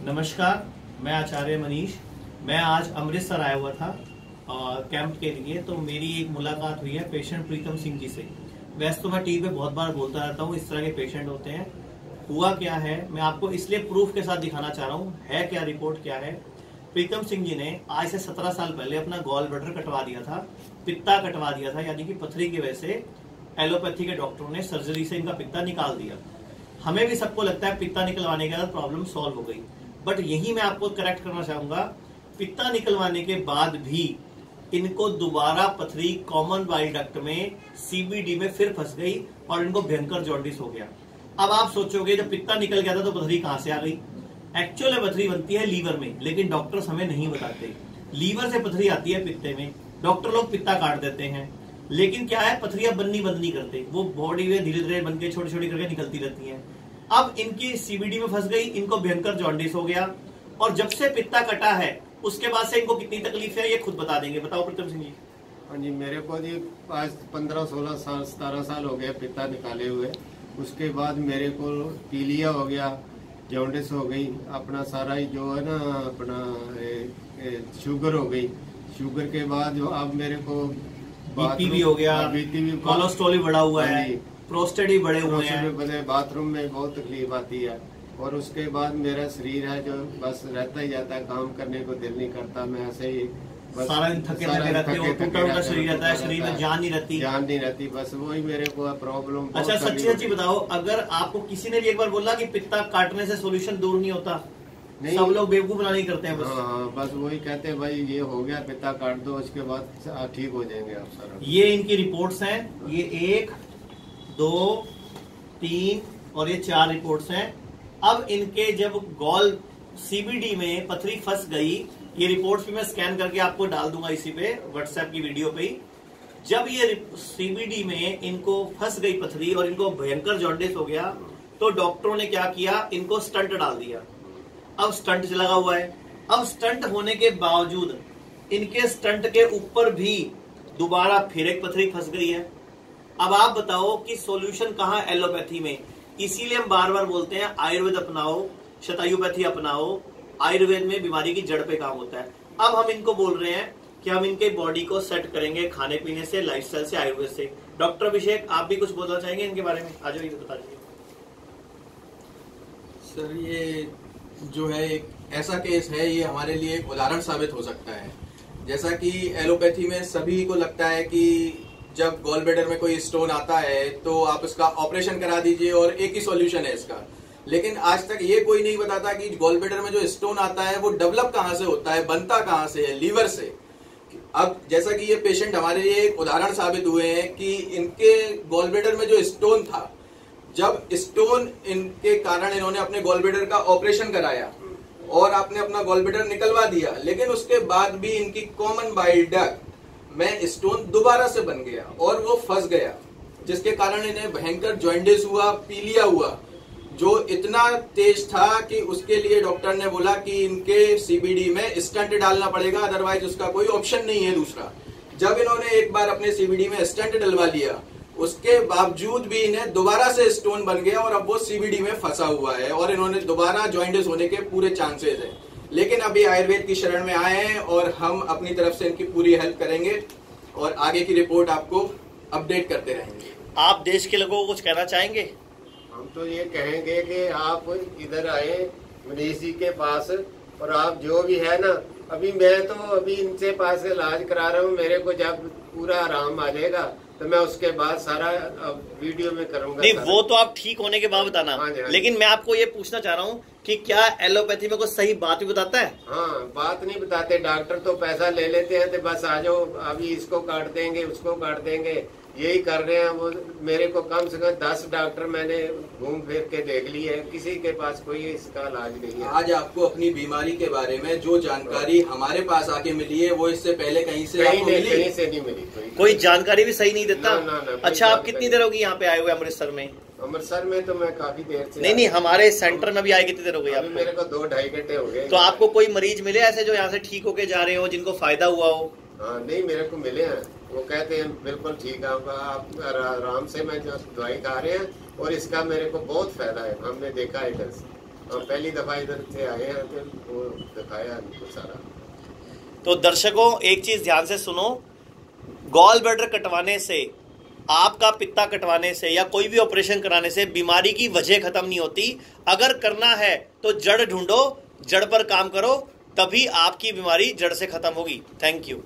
नमस्कार, मैं आचार्य मनीष। मैं आज अमृतसर आया हुआ था कैंप के लिए। तो मेरी एक मुलाकात हुई है पेशेंट प्रीतम सिंह जी से। वैसे तो मैं टीवी पे बहुत बार बोलता रहता हूँ, इस तरह के पेशेंट होते हैं। हुआ क्या है, मैं आपको इसलिए प्रूफ के साथ दिखाना चाह रहा हूँ। है क्या, रिपोर्ट क्या है। प्रीतम सिंह जी ने आज से 17 साल पहले अपना गॉल ब्लैडर कटवा दिया था, पित्ता कटवा दिया था, यानी कि पथरी की वजह से एलोपैथी के डॉक्टरों ने सर्जरी से इनका पित्ता निकाल दिया। हमें भी सबको लगता है पित्ता निकलवाने के बाद प्रॉब्लम सॉल्व हो गई, बट यही मैं आपको करेक्ट करना चाहूंगा। पित्ता निकलवाने के बाद भी इनको दोबारा पथरी कॉमन बाइल डक्ट में सीबीडी में फिर फंस गई और इनको भयंकर जॉन्डिस हो गया। अब आप सोचोगे जब पित्ता निकल गया था तो पथरी कहां से आ गई। एक्चुअल पथरी बनती है लीवर में, लेकिन डॉक्टर्स हमें नहीं बताते। लीवर से पथरी आती है पित्ते में, डॉक्टर लोग पित्ता काट देते हैं, लेकिन क्या है, पथरियां बननी बंद नहीं करते, वो बॉडी में धीरे धीरे बन के छोटी छोटी करके निकलती रहती हैं। अब इनकी सीबीडी में फंस गई, इनको भयंकर जॉन्डिस हो गया, और जब से पित्ता कटा है उसके बाद से इनको कितनी तकलीफ है ये खुद बता देंगे। बताओ प्रीतम सिंह जी। हाँ जी, मेरे को जी आज 15-16 साल 17 साल हो गए पित्ता निकाले हुए। उसके बाद मेरे को पीलिया हो गया, जॉन्डिस हो गई, अपना सारा ही जो है ना अपना शुगर हो गई। शुगर के बाद जो अब मेरे को बीपी भी हो गया, बीपी भी, कोलेस्ट्रॉल भी बढ़ा हुआ है, प्रोस्टेट भी बढ़े हुए हैं, बाथरूम में बहुत तकलीफ आती है। और उसके बाद मेरा शरीर है जो बस रहता ही जाता है, काम करने को दिल नहीं करता। मैं ऐसे ही बस सारा दिन थके रहते हो, टूटा शरीर रहता है, शरीर में जान नहीं रहती। बस वही मेरे को प्रॉब्लम। अच्छा, सच्ची बताओ, अगर आपको किसी ने भी एक बार बोला कि पित्ता काटने से सोल्यूशन दूर नहीं होता, नहीं, सब लोग बेवकूफ बनाने करते हैं। बस हाँ, बस वही कहते हैं भाई ये हो गया, पित्ता काट दो, उसके बाद ठीक हो जाएंगे आप सारा। ये इनकी रिपोर्ट्स हैं, ये 1, 2, 3 और ये 4 रिपोर्ट्स हैं। अब इनके जब गॉल सीबीडी में पथरी फंस गई, ये रिपोर्ट्स भी मैं स्कैन करके आपको डाल दूंगा इसी पे व्हाट्सएप की वीडियो पे ही। जब ये सीबीडी में इनको फंस गई पथरी और इनको भयंकर जॉन्डिस हो गया, तो डॉक्टरों ने क्या किया, इनको स्टंट डाल दिया। अब स्टंट लगा हुआ है। अब स्टंट होने के बावजूद इनके स्टंट के ऊपर भी दोबारा फिर एक पथरी फंस गई है। अब आप बताओ कि सॉल्यूशन कहां एलोपैथी में। इसीलिए हम बार बार बोलते हैं आयुर्वेद अपनाओ, शतायुपैथी अपनाओ। आयुर्वेद में बीमारी की जड़ पे काम होता है। अब हम इनको बोल रहे हैं कि हम इनके बॉडी को सेट करेंगे खाने पीने से, लाइफस्टाइल से, आयुर्वेद से। डॉक्टर अभिषेक, आप भी कुछ बोलना चाहेंगे इनके बारे में? आज ये बता दीजिए सर। ये जो है एक ऐसा केस है, ये हमारे लिए एक उदाहरण साबित हो सकता है। जैसा कि एलोपैथी में सभी को लगता है कि जब गॉल ब्लैडर में कोई स्टोन आता है तो आप उसका ऑपरेशन करा दीजिए और एक ही सॉल्यूशन है इसका। लेकिन आज तक ये कोई नहीं बताता कि गॉल ब्लैडर में जो स्टोन आता है वो डेवलप कहाँ से होता है, बनता कहाँ से है, लीवर से। अब जैसा कि ये पेशेंट हमारे लिए एक उदाहरण साबित हुए हैं कि इनके गॉल ब्लैडर में जो स्टोन था, जब स्टोन इनके कारण इन्होंने अपने गॉल ब्लैडर का ऑपरेशन कराया और आपने अपना गॉल ब्लैडर निकलवा दिया, लेकिन उसके बाद भी इनकी कॉमन बाइल डक्ट में स्टोन दोबारा से बन गया और वो फंस गया, जिसके कारण इन्हें भयंकर जॉन्डिस हुआ, पीलिया हुआ, जो इतना तेज था कि उसके लिए डॉक्टर ने बोला कि इनके सीबीडी में स्टंट डालना पड़ेगा, अदरवाइज उसका कोई ऑप्शन नहीं है दूसरा। जब इन्होंने एक बार अपने सीबीडी में स्टंट डलवा लिया, उसके बावजूद भी इन्हें दोबारा से स्टोन बन गया और अब वो सीबीडी में फंसा हुआ है और इन्होंने दोबारा जॉइंटिस होने के पूरे चांसेस हैं। लेकिन अभी आयुर्वेद की शरण में आए हैं और हम अपनी तरफ से इनकी पूरी हेल्प करेंगे और आगे की रिपोर्ट आपको अपडेट करते रहेंगे। आप देश के लोगों को कुछ कहना चाहेंगे? हम तो ये कहेंगे कि आप इधर आए मनीष जी के पास, और आप जो भी है ना, मैं तो इनसे पास इलाज करा रहा हूँ। मेरे को जब पूरा आराम आ जाएगा तो मैं उसके बाद सारा वीडियो में करूंगा। नहीं, वो तो आप ठीक होने के बाद बताना। हाँ जी, हाँ जी। लेकिन मैं आपको ये पूछना चाह रहा हूँ कि क्या एलोपैथी में कोई सही बात भी बताता है? हाँ, बात नहीं बताते। डॉक्टर तो पैसा ले लेते हैं, तो बस आ जाओ, अभी इसको काट देंगे, उसको काट देंगे, यही कर रहे हैं वो। मेरे को कम से कम 10 डॉक्टर मैंने घूम फिर के देख ली है, किसी के पास कोई इसका इलाज नहीं है। आज आपको अपनी बीमारी के बारे में जो जानकारी हमारे पास आके मिली है वो इससे पहले कहीं से नहीं मिली। कोई जानकारी भी सही नहीं देता। ना, अच्छा, आप कितनी देर होगी यहाँ पे आए हुए अमृतसर में? अमृतसर में तो मैं काफी देर से। नहीं, हमारे सेंटर में भी आए कितनी देर हो गई आपको? मेरे को 2-2.5 घंटे हो गए। तो आपको कोई मरीज मिले ऐसे जो यहाँ से ठीक होके जा रहे हो, जिनको फायदा हुआ हो? हाँ, नहीं, मेरे को मिले हैं। वो कहते हैं बिल्कुल ठीक है, आप आराम से, मैं जो दवाई खा रहे हैं और इसका मेरे को बहुत फायदा है, हमने देखा है इधर से। और पहली दफा इधर से आए हैं फिर वो दिखाया हमको सारा। तो दर्शकों एक चीज ध्यान से सुनो, गॉल ब्लैडर कटवाने से, आपका पित्ता कटवाने से या कोई भी ऑपरेशन कराने से बीमारी की वजह खत्म नहीं होती। अगर करना है तो जड़ ढूंढो, जड़ पर काम करो, तभी आपकी बीमारी जड़ से खत्म होगी। Thank you.